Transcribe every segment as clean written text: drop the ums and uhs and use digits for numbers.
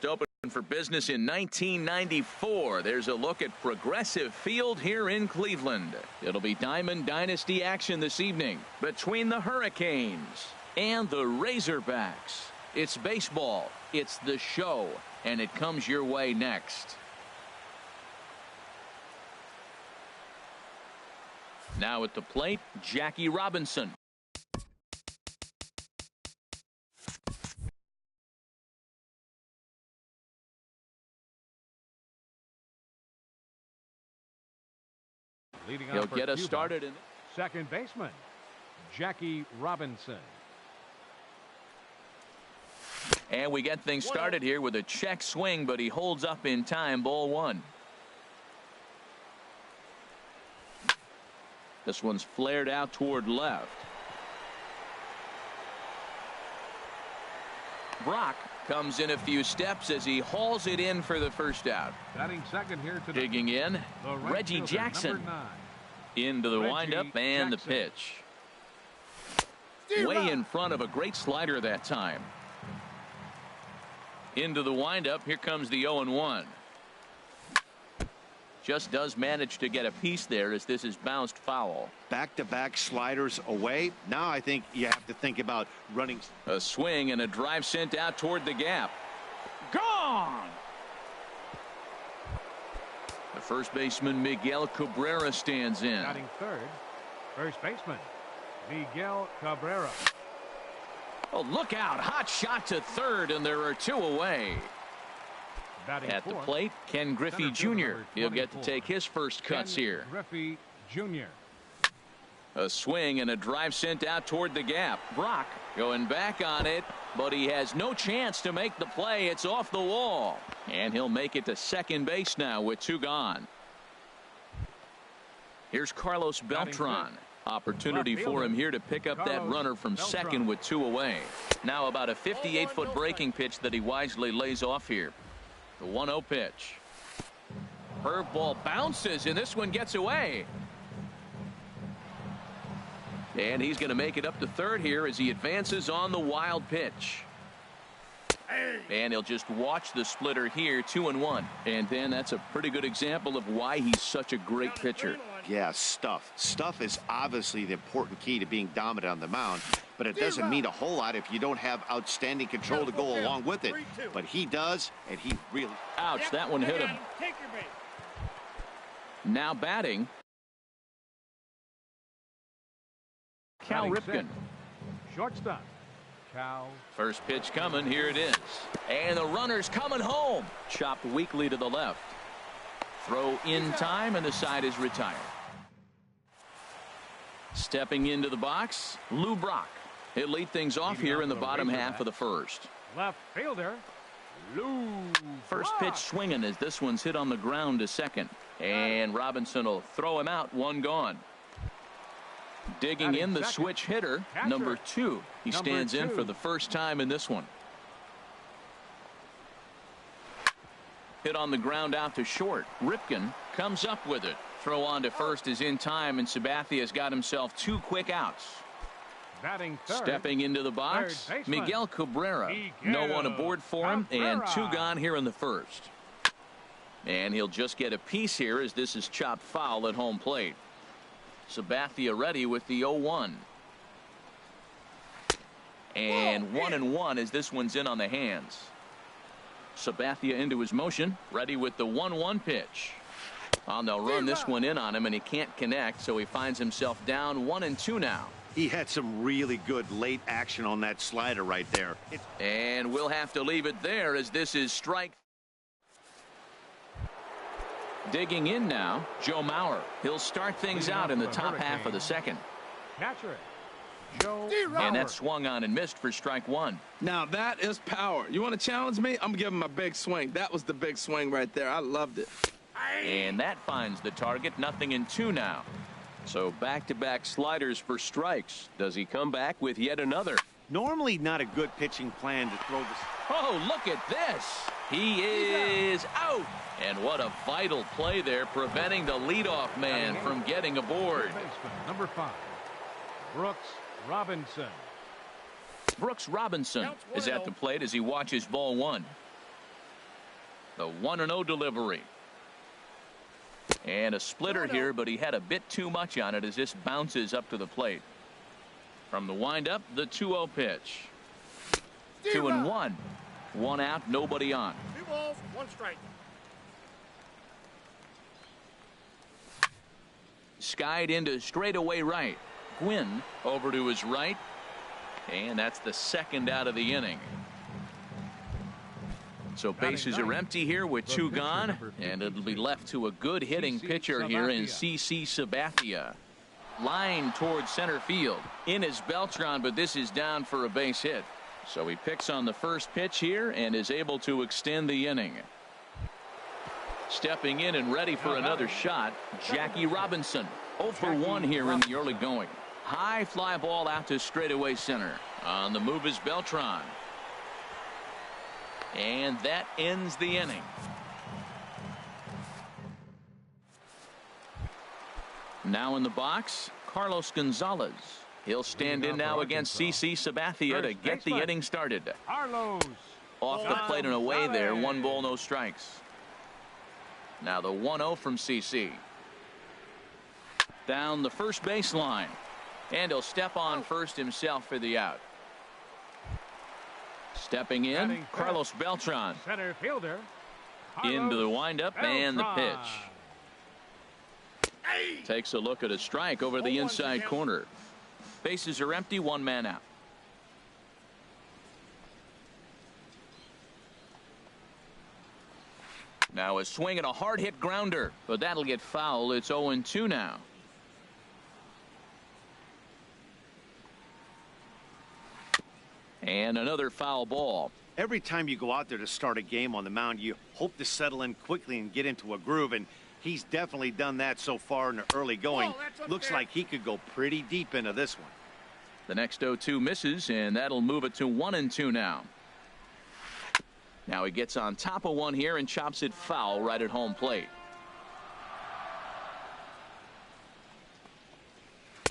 Open for business in 1994. There's a look at Progressive Field here in Cleveland. It'll be Diamond Dynasty action this evening between the Hurricanes and the Razorbacks. It's baseball, it's the show, and it comes your way next. Now at the plate, Jackie Robinson. He'll get us started in second baseman Jackie Robinson. And we get things started here with a check swing, but he holds up in time. Ball one. This one's flared out toward left. Brock comes in a few steps as he hauls it in for the first out. Batting second here today. Digging in, Reggie Jackson. Into the windup and the pitch. Way in front of a great slider that time. Into the windup. Here comes the 0-1. Just does manage to get a piece there as this is bounced foul. Back-to-back sliders away. Now I think you have to think about running. A swing and a drive sent out toward the gap. Gone! The first baseman Miguel Cabrera stands in. Batting third, first baseman Miguel Cabrera. Oh, look out. Hot shot to third, and there are two away. Batting at fourth, the plate, Ken Griffey Jr. He'll get to take his first cuts here. Griffey Jr. A swing and a drive sent out toward the gap. Brock going back on it, but he has no chance to make the play. It's off the wall, and he'll make it to second base now with two gone. Here's Carlos Beltran. Opportunity for him here to pick up that runner from second with two away. Now about a 58-foot breaking pitch that he wisely lays off here. The 1-0 pitch. Curveball bounces, and this one gets away. And he's going to make it up to third here as he advances on the wild pitch. And he'll just watch the splitter here, 2-1. And then that's a pretty good example of why he's such a great pitcher. Yeah, stuff. Stuff is obviously the important key to being dominant on the mound, but it doesn't mean a whole lot if you don't have outstanding control to go along with it. But he does, and he really... Ouch, that one hit him. Now batting, Cal Ripken. Shortstop, Cal. First pitch coming, here it is. And the runner's coming home. Chopped weakly to the left. Throw in time, and the side is retired. Stepping into the box, Lou Brock. He'll lead things off here in the bottom half of the first. Left fielder, Lou First pitch swinging as this one's hit on the ground to second. And Robinson will throw him out, one gone. Digging in the switch hitter, number 2. He stands in for the first time in this one. Hit on the ground out to short. Ripken comes up with it. Throw on to first is in time, and Sabathia's got himself 2 quick outs. Batting third, stepping into the box, Miguel Cabrera. No one aboard for him, and 2 gone here in the first. And he'll just get a piece here as this is chopped foul at home plate. Sabathia ready with the 0-1. And 1-1 as this one's in on the hands. Sabathia into his motion, ready with the 1-1 pitch. Oh, they'll run this one in on him, and he can't connect, so he finds himself down 1-2 now. He had some really good late action on that slider right there. And we'll have to leave it there as this is strike. Digging in now, Joe Mauer. He'll start things out in the top half of the second. Catcher, Joe and that swung on and missed for strike 1. Now that is power. You want to challenge me? I'm giving him a big swing. That was the big swing right there. I loved it. And that finds the target. 0-2 now. So back-to-back sliders for strikes. Does he come back with yet another? Normally not a good pitching plan to throw this. Oh, look at this. He is out. And what a vital play there, preventing the leadoff man from getting aboard. Number 5, Brooks Robinson. Brooks Robinson is at the plate as he watches ball 1. The 1-0 delivery. And a splitter here, but he had a bit too much on it as this bounces up to the plate. From the windup, the 2-0 pitch. 2-1. 1 out, nobody on. 2 balls, 1 strike. Skied into straightaway right. Gwynn over to his right. And that's the 2nd out of the inning. So bases are empty here with 2 gone, and it'll be left to a good hitting pitcher here in CC Sabathia. Line towards center field. In is Beltran, but this is down for a base hit. So he picks on the first pitch here and is able to extend the inning. Stepping in and ready for another shot, Jackie Robinson. 0 for 1 here in the early going. High fly ball out to straightaway center. On the move is Beltran. And that ends the inning. Now in the box, Carlos Gonzalez. He'll stand in now against CC Sabathia to get the inning started. Carlos. Off the plate and away there. 1 ball, no strikes. Now the 1-0 from CC. Down the first baseline. And he'll step on first himself for the out. Stepping in, Carlos Beltran. Center fielder. Into the windup and the pitch. Takes a look at a strike over the inside corner. Bases are empty, 1 man out. Now a swing and a hard hit grounder, but that'll get foul. It's 0-2 now. And another foul ball. Every time you go out there to start a game on the mound, you hope to settle in quickly and get into a groove, and he's definitely done that so far in the early going. Looks like he could go pretty deep into this one. The next 0-2 misses, and that'll move it to 1-2 now. Now he gets on top of one here and chops it foul right at home plate.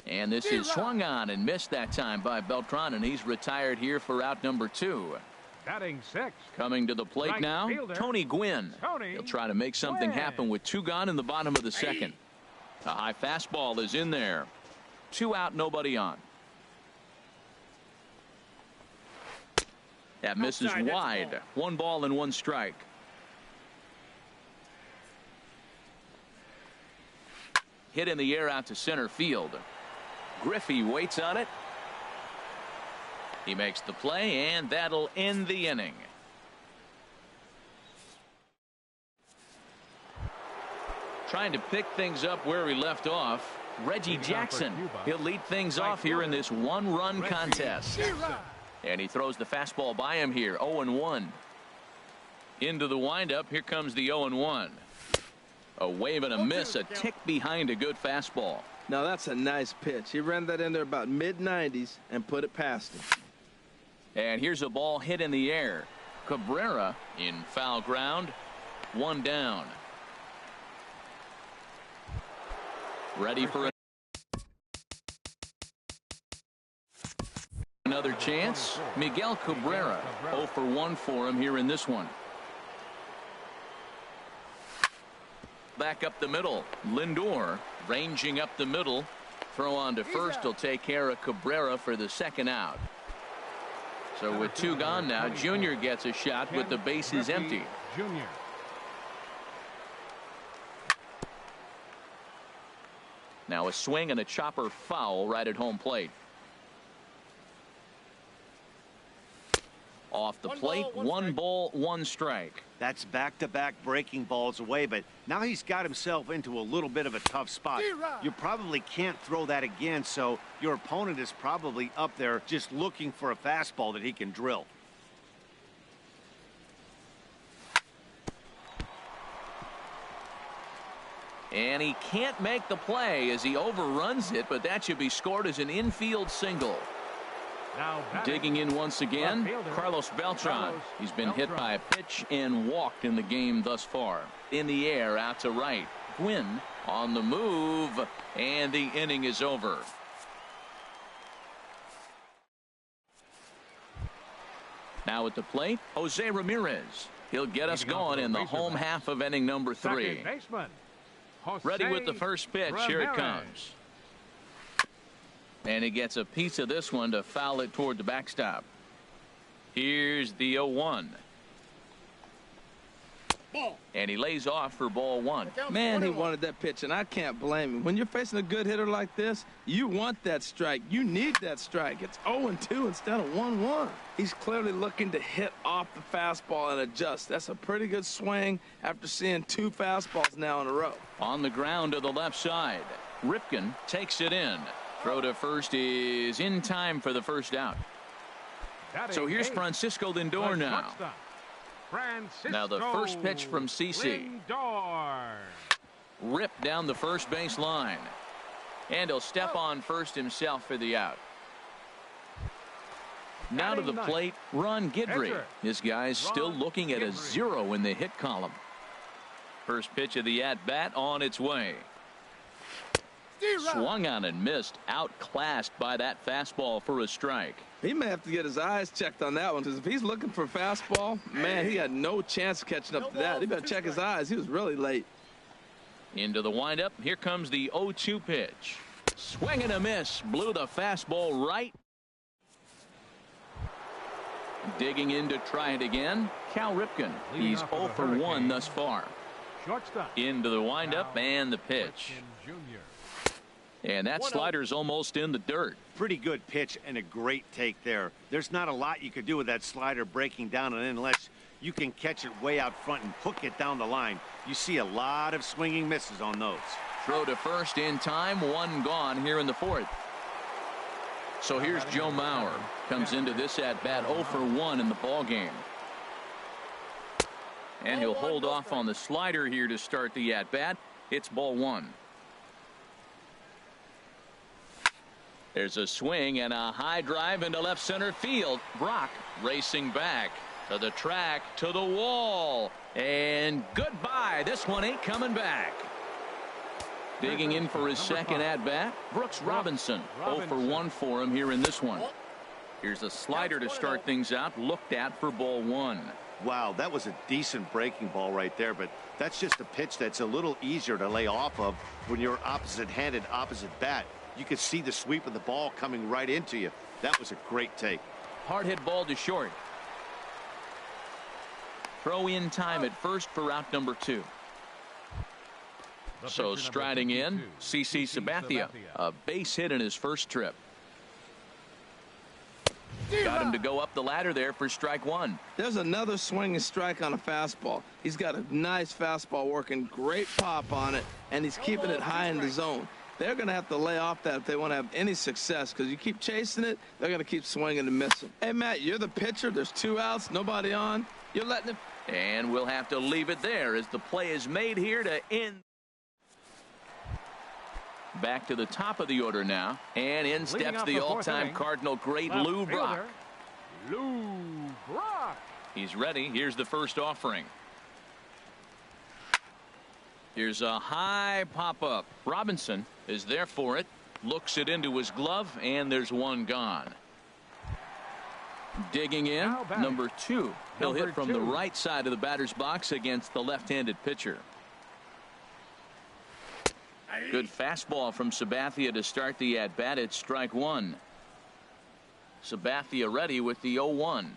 And this is swung on and missed that time by Beltran, and he's retired here for out number 2. Batting 6. Coming to the plate Right now, fielder. Tony Gwynn. He'll try to make something happen with 2 gone in the bottom of the 2nd. A high fastball is in there. 2 out, nobody on. That misses wide. 1 ball and 1 strike. Hit in the air out to center field. Griffey waits on it. He makes the play, and that'll end the inning. Trying to pick things up where he left off, Reggie Jackson. He'll lead things off here in this 1-run contest. And he throws the fastball by him here. 0-1. Into the windup. Here comes the 0-1. A wave and a miss, a tick behind a good fastball. Now that's a nice pitch. He ran that in there about mid-90s and put it past him. And here's a ball hit in the air. Cabrera in foul ground. 1 down. Ready for another chance. Miguel Cabrera. 0 for 1 for him here in this one. Back up the middle. Lindor ranging up the middle. Throw on to first. He'll take care of Cabrera for the 2nd out. So with 2 gone now, Junior gets a shot with the bases empty. Junior. Now a swing and a chopper foul right at home plate. Off the plate, 1 ball, 1 strike. That's back-to-back breaking balls away, but now he's got himself into a little bit of a tough spot. You probably can't throw that again, so your opponent is probably up there just looking for a fastball that he can drill. And he can't make the play as he overruns it, but that should be scored as an infield single. Now digging in once again, Carlos Beltran. He's been hit by a pitch and walked in the game thus far. In the air, out to right. Gwynn on the move, and the inning is over. Now at the plate, Jose Ramirez. He'll get us going in the home half of inning number 3. Ready with the first pitch. Here it comes. And he gets a piece of this one to foul it toward the backstop. Here's the 0-1. And he lays off for ball 1. Man, he wanted that pitch, and I can't blame him. When you're facing a good hitter like this, you want that strike. You need that strike. It's 0-2 instead of 1-1. He's clearly looking to hit off the fastball and adjust. That's a pretty good swing after seeing 2 fastballs now in a row. On the ground to the left side. Ripken takes it in. Throw to first is in time for the first out. So here's Francisco Lindor now. Now the first pitch from CC. Ripped down the first base line. And he'll step on first himself for the out. Now to the plate, Ron Guidry. This guy's still looking at a 0 in the hit column. First pitch of the at-bat on its way. Swung on and missed. Outclassed by that fastball for a strike. He may have to get his eyes checked on that one, because if he's looking for a fastball, man, he had no chance of catching up to that. He better check his eyes. He was really late. Into the windup. Here comes the 0-2 pitch. Swing and a miss. Blew the fastball right. Digging in to try it again. Cal Ripken. He's 0 for 1 thus far. Into the windup and the pitch. And that slider's almost in the dirt. Pretty good pitch and a great take there. There's not a lot you could do with that slider breaking down and in unless you can catch it way out front and hook it down the line. You see a lot of swinging misses on those. Throw to first in time. 1 gone here in the 4th. So here's Joe Mauer. Comes into this at bat 0 for 1 in the ball game. And he'll hold off on the slider here to start the at bat. It's ball 1. There's a swing and a high drive into left center field. Brock racing back to the track, to the wall, and goodbye. This one ain't coming back. Digging in for his second at bat, Brooks Robinson. 0 for 1 for him here in this one. Here's a slider to start things out, looked at for ball 1. Wow, that was a decent breaking ball right there, but that's just a pitch that's a little easier to lay off of when you're opposite-handed, opposite bat. You could see the sweep of the ball coming right into you. That was a great take. Hard hit ball to short. Throw in time at first for out number 2. So striding in, CC Sabathia. A base hit in his first trip. Got him to go up the ladder there for strike 1. There's another swinging strike on a fastball. He's got a nice fastball working, great pop on it, and he's keeping it high in the zone. They're going to have to lay off that if they want to have any success, because you keep chasing it, they're going to keep swinging and missing. Hey, Matt, you're the pitcher. There's 2 outs, nobody on. You're letting it. And we'll have to leave it there as the play is made here to end. Back to the top of the order now, and in steps the all-time Cardinal great Lou Brock. He's ready. Here's the first offering. Here's a high pop-up. Robinson is there for it. Looks it into his glove, and there's 1 gone. Digging in, number 2. He'll hit from the right side of the batter's box against the left-handed pitcher. Good fastball from Sabathia to start the at-bat. It's strike 1. Sabathia ready with the 0-1.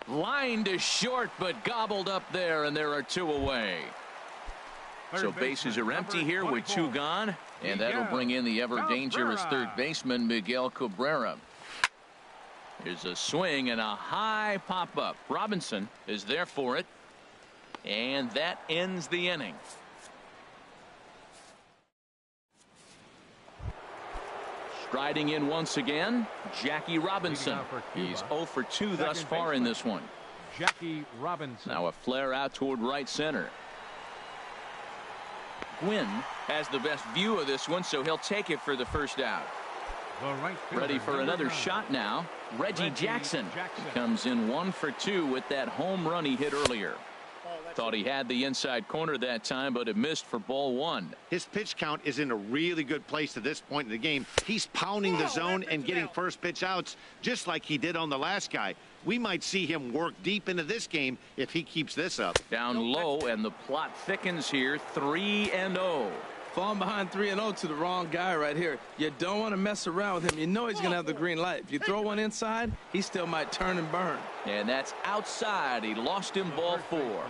Line to short, but gobbled up there, and there are 2 away. So bases are empty here with 2 gone, and that'll bring in the ever-dangerous third baseman Miguel Cabrera. Here's a swing and a high pop-up. Robinson is there for it, and that ends the inning. Striding in once again, Jackie Robinson. He's 0 for 2 thus far in this one. Jackie Robinson. Now a flare out toward right center. Gwynn has the best view of this one, so he'll take it for the first out. Ready for another shot now. Reggie Jackson comes in 1 for 2 with that home run he hit earlier. Thought he had the inside corner that time, but it missed for ball 1. His pitch count is in a really good place at this point in the game. He's pounding the zone and getting first pitch outs just like he did on the last guy. We might see him work deep into this game if he keeps this up. Down low, and the plot thickens here. 3-0. Falling behind 3-0 to the wrong guy right here. You don't want to mess around with him. You know he's going to have the green light. If you throw one inside, he still might turn and burn. And that's outside. He lost him ball 4.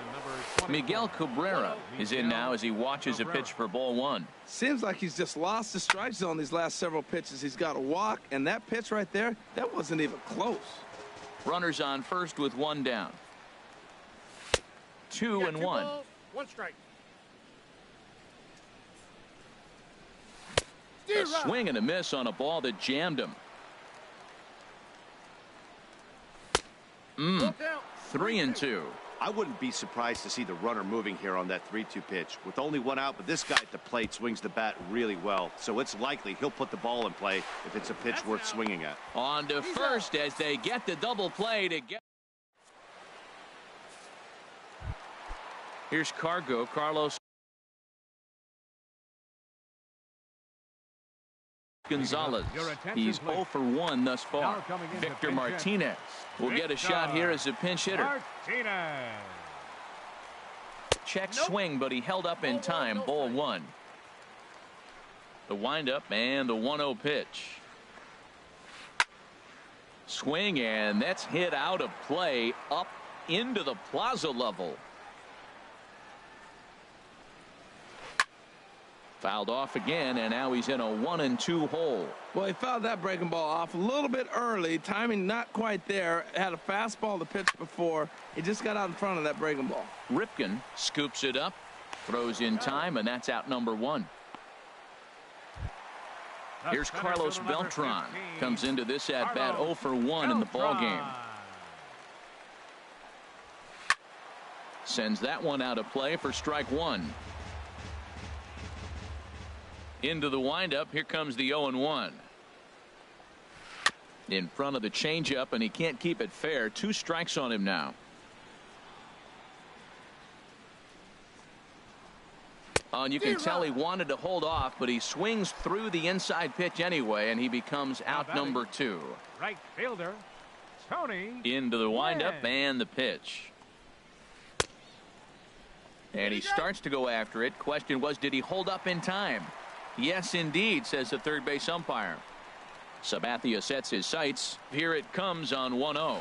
Miguel Cabrera is in now as he watches a pitch for ball 1. Seems like he's just lost the strike zone these last several pitches. He's got a walk, and that pitch right there, that wasn't even close. Runners on first with 1 down. 2-1. 1 strike. A swing and a miss on a ball that jammed him. 3-2. I wouldn't be surprised to see the runner moving here on that 3-2 pitch. With only 1 out, but this guy at the plate swings the bat really well, so it's likely he'll put the ball in play if it's a pitch worth swinging at. On to first as they get the double play to get. Here's Carlos Gonzalez. He's 0 for 1 thus far. Victor Martinez will get a shot here as a pinch hitter. Check swing, but he held up in time. Ball 1. The windup and the 1-0 pitch. Swing, and that's hit out of play up into the plaza level. Fouled off again, and now he's in a 1-2 hole. Well, he fouled that breaking ball off a little bit early. Timing not quite there. Had a fastball to pitch before. He just got out in front of that breaking ball. Ripken scoops it up, throws in time, and that's out number 1. Here's Carlos Beltran. Comes into this at bat 0 for 1 in the ball game. Sends that one out of play for strike 1. Into the windup. Here comes the 0-1. In front of the changeup, and he can't keep it fair. 2 strikes on him now. And you can tell he wanted to hold off, but he swings through the inside pitch anyway, and he becomes out number 2. Right fielder, Tony. Into the windup and the pitch. And he starts to go after it. Question was, did he hold up in time? Yes, indeed, says the third base umpire. Sabathia sets his sights. Here it comes on 1-0.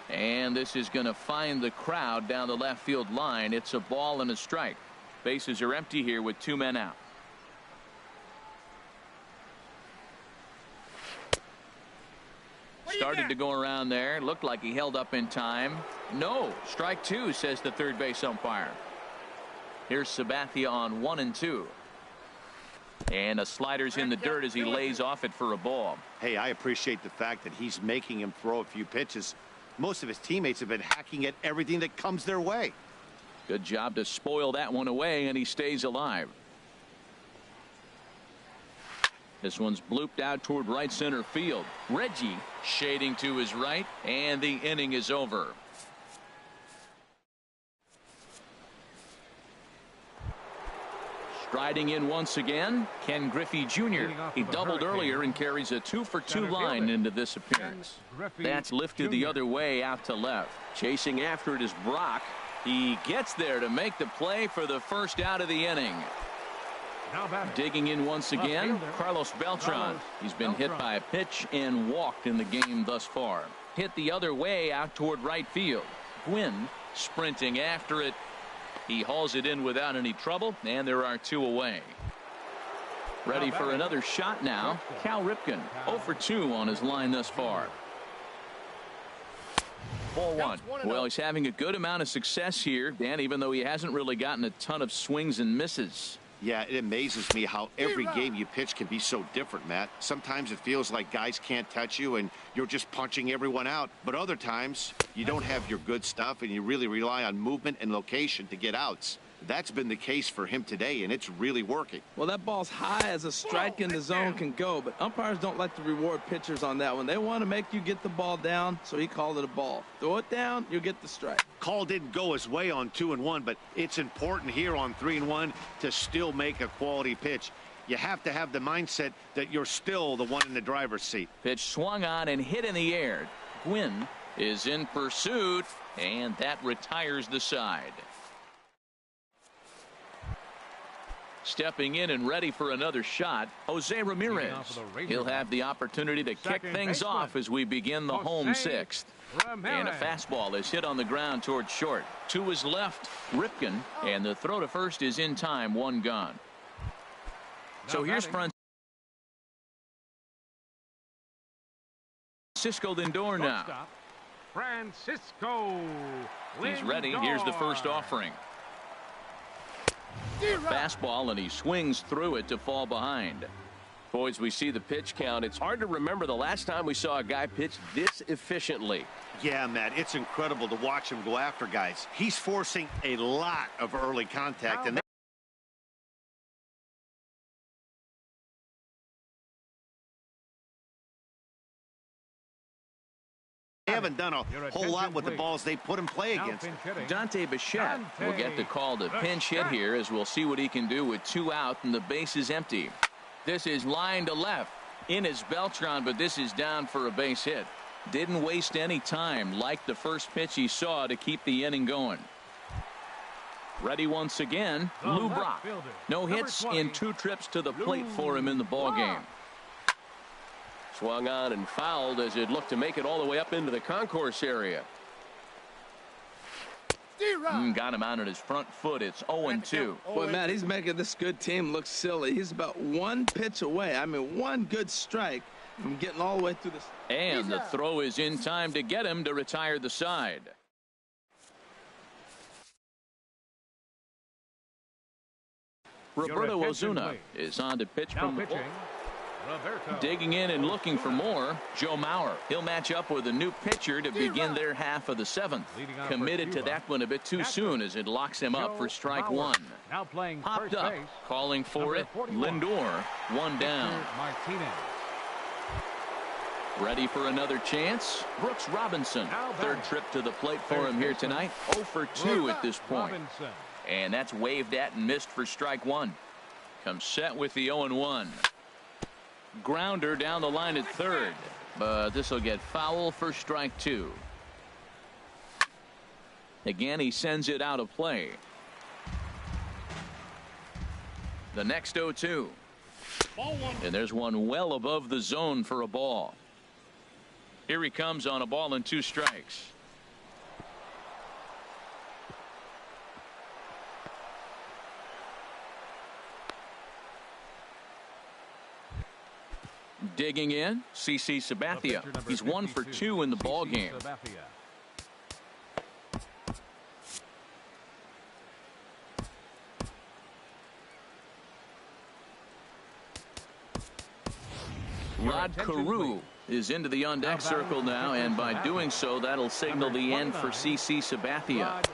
And this is going to find the crowd down the left field line. It's a ball and a strike. Bases are empty here with 2 men out. Started to go around there. Looked like he held up in time. No, strike 2, says the third base umpire. Here's Sabathia on 1-2. And a slider's in the dirt as he lays off it for a ball. Hey, I appreciate the fact that he's making him throw a few pitches. Most of his teammates have been hacking at everything that comes their way. Good job to spoil that one away, and he stays alive. This one's blooped out toward right center field. Reggie shading to his right, and the inning is over. Striding in once again, Ken Griffey Jr. He doubled earlier and carries a 2-for-2 line into this appearance. That's lifted the other way out to left. Chasing after it is Brock. He gets there to make the play for the first out of the inning. Digging in once again, Carlos Beltran. He's been hit by a pitch and walked in the game thus far. Hit the other way out toward right field. Gwynn sprinting after it. He hauls it in without any trouble, and there are 2 away. Ready for another shot now. Cal Ripken, 0 for 2 on his line thus far. Ball 1. Well, he's having a good amount of success here, Dan, even though he hasn't really gotten a ton of swings and misses. Yeah, it amazes me how every game you pitch can be so different, Matt. Sometimes it feels like guys can't touch you and you're just punching everyone out. But other times you don't have your good stuff and you really rely on movement and location to get outs. That's been the case for him today, and it's really working. Well, that ball's high as a strike in the zone can go, but umpires don't like to reward pitchers on that one. They want to make you get the ball down, so he called it a ball. Throw it down, you'll get the strike. Call didn't go his way on 2-1, but it's important here on 3-1 to still make a quality pitch. You have to have the mindset that you're still the one in the driver's seat. Pitch swung on and hit in the air. Gwynn is in pursuit, and that retires the side. Stepping in and ready for another shot, Jose Ramirez. He'll have the opportunity to kick things off as we begin the home sixth. And a fastball is hit on the ground towards short. To his left, Ripken, and the throw to first is in time, one gone. So here's Francisco Lindor now. Francisco He's ready. Here's the first offering. Fastball, and he swings through it to fall behind. Boys, we see the pitch count. It's hard to remember the last time we saw a guy pitch this efficiently. Yeah, Matt, it's incredible to watch him go after guys. He's forcing a lot of early contact, and they haven't done a whole lot with the balls they put in play against him. Dante Bichette will get the call to pinch hit here, as we'll see what he can do with 2 out and the base is empty. This is line to left. In is Beltran, but this is down for a base hit. Didn't waste any time, like the first pitch he saw, to keep the inning going. Ready once again, Lou Brock. No hits in 2 trips to the plate for him in the ballgame. Swung on and fouled as it looked to make it all the way up into the concourse area. Got him out on his front foot. It's 0-2. Boy, Matt, he's making this good team look silly. He's about 1 pitch away. I mean, 1 good strike from getting all the way through this. And the throw is in time to get him to retire the side. Roberto Ozuna is on to pitch from the bullpen. Digging in and looking for more, Joe Mauer. He'll match up with a new pitcher to begin their half of the 7th. Committed to that one a bit too soon as it locks him up for strike 1. Popped up, calling for it, Lindor, 1 down. Ready for another chance, Brooks Robinson. 3rd trip to the plate for him here tonight. 0 for 2 at this point. And that's waved at and missed for strike 1. Comes set with the 0-1. Grounder down the line at 3rd, but this will get foul for strike 2. Again, he sends it out of play. The next 0-2. And there's one well above the zone for a ball. Here he comes on a ball and 2 strikes. Digging in, CC Sabathia. He's 1 for 2 in the ball game. Rod Carew is into the on-deck circle now, and by doing so, that'll signal the end for CC Sabathia.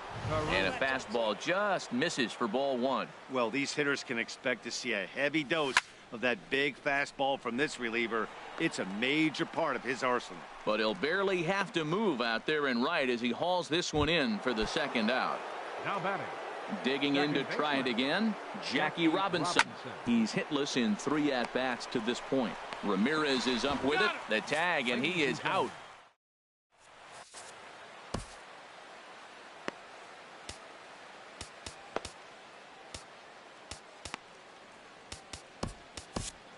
And a fastball just misses for ball 1. Well, these hitters can expect to see a heavy dose of that big fastball from this reliever. It's a major part of his arsenal. But he'll barely have to move out there and right as he hauls this one in for the 2nd out. Now batting. Digging in to try it again, Jackie Robinson. He's hitless in 3 at-bats to this point. Ramirez is up with it, the tag, and he is out.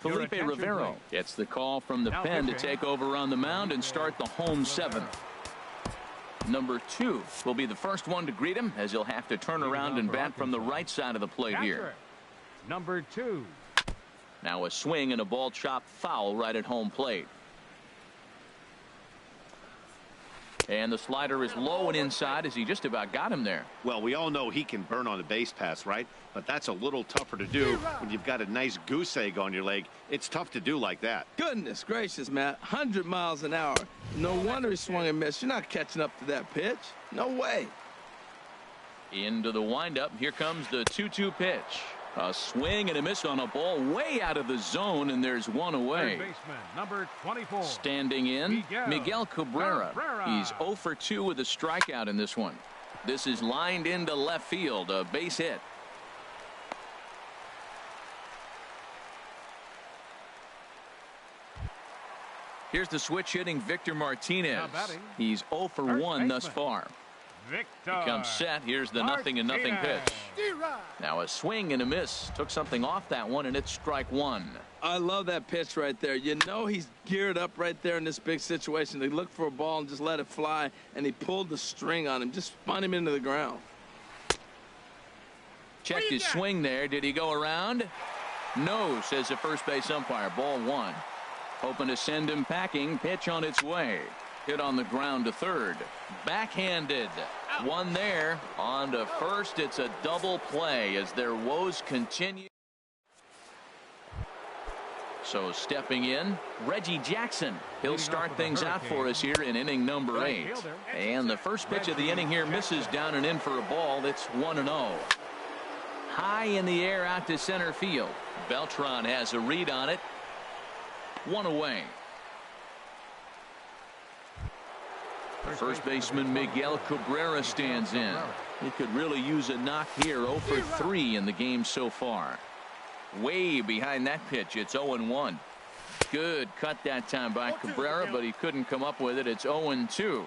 Felipe Rivero gets the call from the pen to take over on the mound and start the home 7th. Number 2 will be the first one to greet him, as he'll have to turn around and bat from the right side of the plate here. Number 2. Now a swing and a ball chopped foul right at home plate. And the slider is low and inside as he just about got him there. Well, we all know he can burn on the base pass, right? But that's a little tougher to do when you've got a nice goose egg on your leg. It's tough to do like that. Goodness gracious, Matt. 100 miles an hour. No wonder he swung and missed. You're not catching up to that pitch. No way. Into the windup. Here comes the 2-2 pitch. A swing and a miss on a ball way out of the zone, and there's one away. Third baseman, number 24. Standing in, Miguel Cabrera. He's 0 for 2 with a strikeout in this one. This is lined into left field, a base hit. Here's the switch hitting Victor Martinez. Now batting, He's 0 for first 1 thus baseman, far. Victor. He comes set. Here's the 0-0 pitch. Now a swing and a miss. Took something off that one, and it's strike one. I love that pitch right there. You know he's geared up right there in this big situation. They look for a ball and just let it fly, and he pulled the string on him, just spun him into the ground. Checked his swing there. Did he go around? No, says the first base umpire. Ball one. Hoping to send him packing. Pitch on its way. Hit on the ground to third. Backhanded. One there. On to first. It's a double play as their woes continue. So stepping in, Reggie Jackson. He'll start things out for us here in inning number 8. And the first pitch of the inning here misses down and in for a ball. It's 1-0. High in the air out to center field. Beltran has a read on it. One away. First baseman Miguel Cabrera stands in. He could really use a knock here. 0 for 3 in the game so far. Way behind that pitch. It's 0-1. Good cut that time by Cabrera, but he couldn't come up with it. It's 0-2.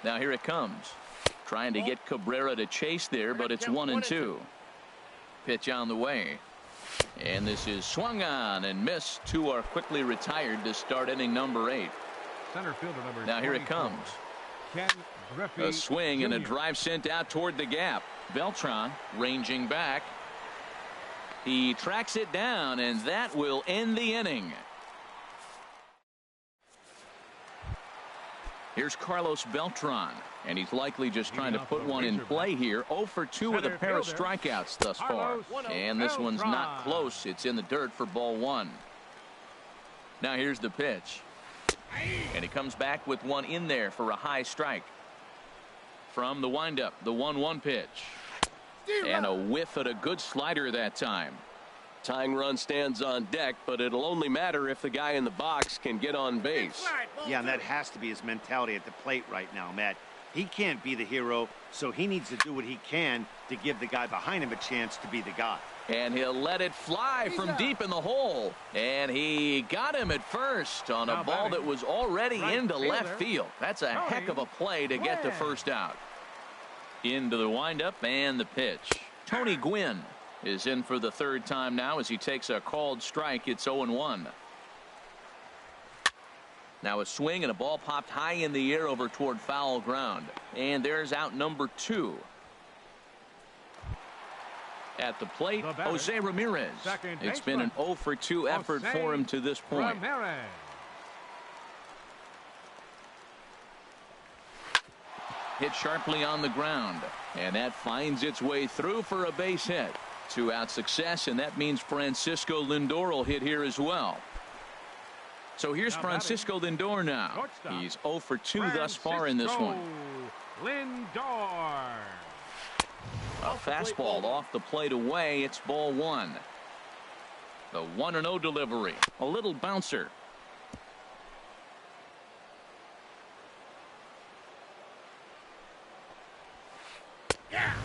Now here it comes. Trying to get Cabrera to chase there, but it's 1-2. Pitch on the way. And this is swung on and missed. Two are quickly retired to start inning number 8. Center fielder number now here it comes. A swing and a drive sent out toward the gap. Beltran ranging back. He tracks it down, and that will end the inning. Here's Carlos Beltran, and he's likely just trying to put one in play here. 0 for 2 with a pair of strikeouts thus far. And this one's not close. It's in the dirt for ball one. Now here's the pitch. And he comes back with one in there for a high strike. From the windup, the 1-1 pitch. And a whiff at a good slider that time. Tying run stands on deck, but it'll only matter if the guy in the box can get on base. Yeah, and that has to be his mentality at the plate right now, Matt. He can't be the hero, so he needs to do what he can to give the guy behind him a chance to be the guy. And he'll let it fly from deep in the hole. And he got him at first on a ball that was already into left field. That's a heck of a play to get the first out. Into the windup and the pitch. Tony Gwynn is in for the third time now as he takes a called strike. It's 0-1. Now a swing and a ball popped high in the air over toward foul ground. And there's out number 2. At the plate, Jose Ramirez. It's been an 0 for 2 effort for him to this point. Hit sharply on the ground, and that finds its way through for a base hit. 2-out success, and that means Francisco Lindor will hit here as well. So here's Francisco Lindor now. He's 0 for 2 thus far in this one. Lindor. A fastball off the plate away. It's ball one. The 1-0 delivery. A little bouncer.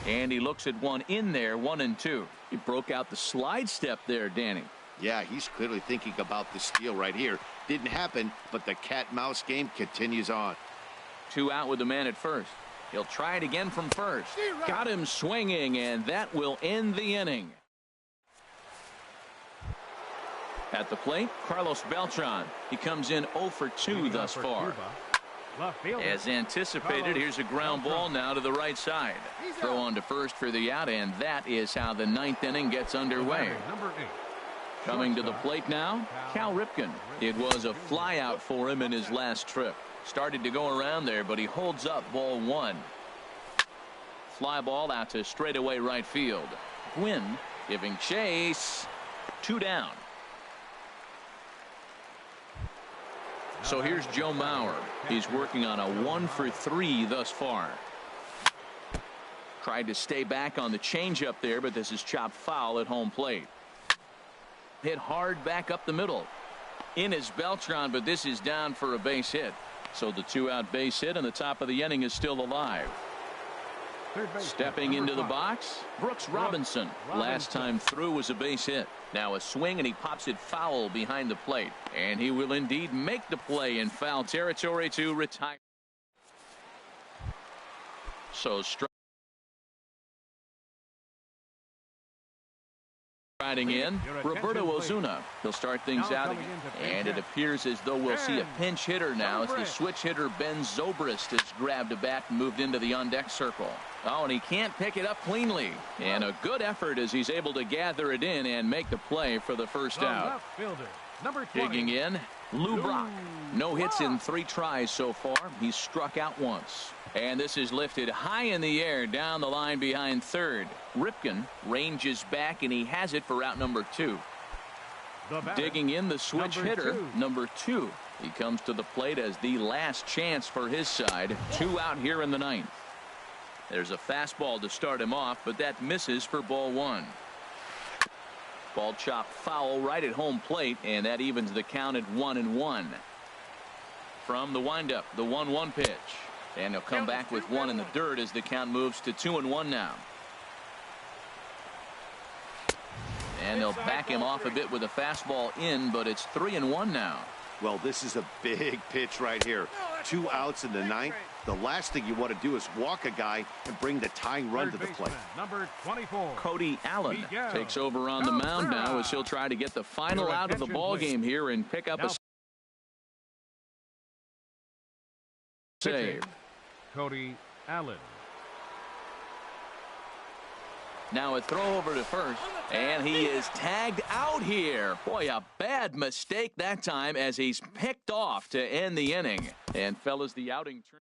And he looks at one in there, 1-2. He broke out the slide step there, Danny. Yeah, he's clearly thinking about the steal right here. Didn't happen, but the cat-mouse game continues on. 2 out with the man at first. He'll try it again from first. Got him swinging, and that will end the inning. At the plate, Carlos Beltran. He comes in 0 for 2 thus far. As anticipated, here's a ground ball now to the right side. Throw on to first for the out, and that is how the 9th inning gets underway. Coming to the plate now, Cal Ripken. It was a fly out for him in his last trip. Started to go around there, but he holds up ball one. Fly ball out to straightaway right field. Gwynn giving chase. 2 down. So here's Joe Mauer. He's working on a 1 for 3 thus far. Tried to stay back on the changeup there, but this is chopped foul at home plate. Hit hard back up the middle. In is Beltran, but this is down for a base hit. So the 2-out base hit and the top of the inning is still alive. Stepping into the box, Brooks Robinson. Last time through was a base hit. Now a swing, and he pops it foul behind the plate. And he will indeed make the play in foul territory to retire. So riding in, Roberto Ozuna. He'll start things out again. And it appears as though we'll see a pinch hitter now as the switch hitter Ben Zobrist has grabbed a bat and moved into the on-deck circle. Oh, and he can't pick it up cleanly. And a good effort as he's able to gather it in and make the play for the first out. Digging in, Lou Brock. No hits in 3 tries so far. He's struck out once. And this is lifted high in the air down the line behind third. Ripken ranges back, and he has it for out number 2. Digging in, the switch hitter, number 2. He comes to the plate as the last chance for his side. 2 out here in the 9th. There's a fastball to start him off, but that misses for ball 1. Ball chopped foul right at home plate, and that evens the count at 1-1. From the windup, the 1-1 pitch. And he'll come back with 1 in the dirt as the count moves to 2-1 now. And they'll back him off a bit with a fastball in, but it's 3-1 now. Well, this is a big pitch right here. 2 outs in the 9th. The last thing you want to do is walk a guy and bring the tying run to the plate. Number 24. Cody Allen takes over on the mound now as he'll try to get the final out of the ball game here and pick up a save. Cody Allen. Now a throw over to first, and he is tagged out here. Boy, a bad mistake that time as he's picked off to end the inning. And fellas, the outing turn.